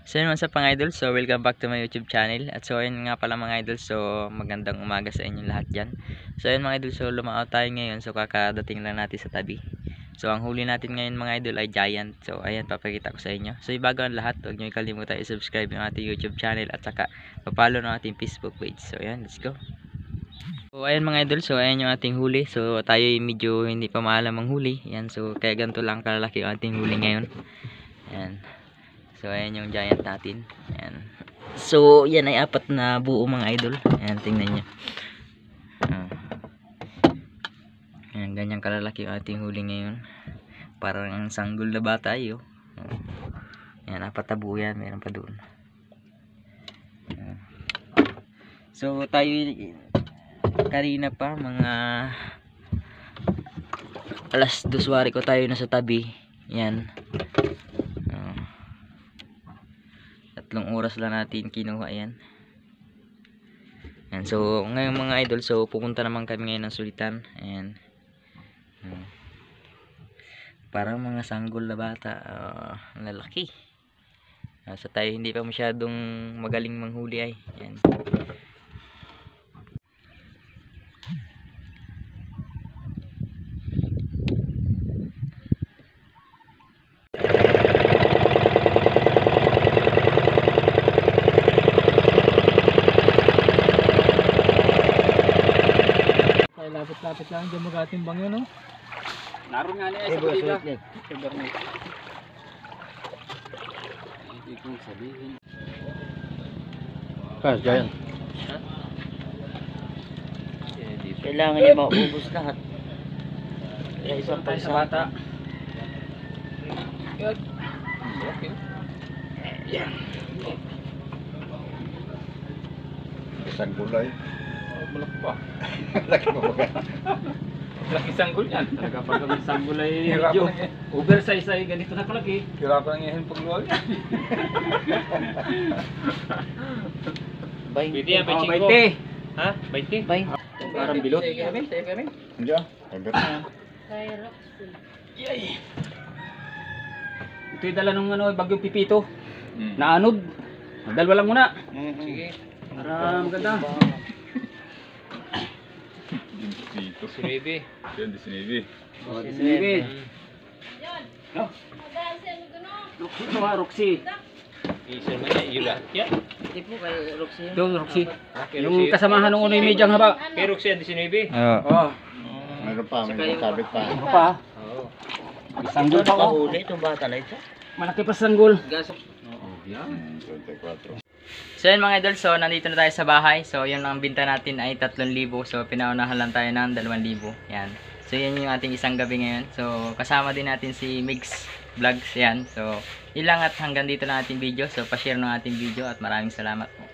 So yun mga mga idol, so welcome back to my YouTube channel. At so ayun nga pala mga idol, so magandang umaga sa inyong lahat dyan. So ayun mga idol, so lumaaw tayo ngayon, so kakadating lang natin sa tabi. So ang huli natin ngayon mga idol ay giant. So ayan, papakita ko sa inyo. So bago ang lahat, huwag nyo ikalimutan i-subscribe yung ating YouTube channel at saka papalo ng ating Facebook page. So ayan, let's go. So ayan mga idol, so ayan yung ating huli. So tayo medyo hindi pa maalam ang huli. Ayan, so kaya ganito lang kalaki yung ating huli ngayon. Ayan. So ayan yung giant natin. Ayan. So yan ay 4 na buo mga idol. Ayan, tingnan nyo. Ayan, ganyan kalalaki yung ating huli ngayon. Parang ang sanggol na bata yun. Ayan, 4 na buo yan. Meron pa doon. So tayo kanina pa mga alas 2 ko tayo nasa tabi. Yan. 3 oras lang natin kinuha yan. Yan. So ngayon mga idol, so pupunta naman kami ngayon ng sulitan. Ayan. Parang mga sanggol na bata, lalaki. So tayo hindi pa masyadong magaling manghuli ay. Ayan. Lapit lang dyan magatimbang yun, no? Naroon nga niya sa kulila. Hindi kong sabihin. Kas, giant. Kailangan niya maubos lahat. Kaya isang Tayo sa bata. Yan. Okay. Yan. Isang gulay. Malaki pa. Laki mo ba? Laki sanggol yan. Talaga pag kami sanggol ay Hirap medyo lang yan. oversize ay ganito na kalaki. Hirapan ang ihin pagluwag. Pwede yan, Oh, 20. 20. Ha? 20? Parang bilot. Sige kami. Hindi ah. Order na yan. Yay. Ito yung dala nung bagyong Pipito. Mm. Naanod. Dalawa lang muna. Sige. Para maganda. Dito. Sinibi. Yan, di sinibi. Oh, sinibi. No? Roxy ito ha, Roxy. Isa man yan, yun yan. Hindi po kay Roxy. Ito, Roxy. Yung kasamahan ng unoy medyang haba. Kay Roxy yan, di sinibi. Oh. Mayroon pa, may sabit pa. Ano pa? Oo. Sanggol pa oh. Huli itong bata na ito. Malaki pa sanggol. Oo, yan. 24. So yun mga idol, so nandito na tayo sa bahay. So yun ang binta natin ay 3,000. So pinaunahan lang tayo ng 2,000. Yan. So yan yung ating isang gabi ngayon. So kasama din natin si Mix Vlogs. Yan. So yun lang at hanggang dito na ating video. So pa-share ng ating video at maraming salamat po.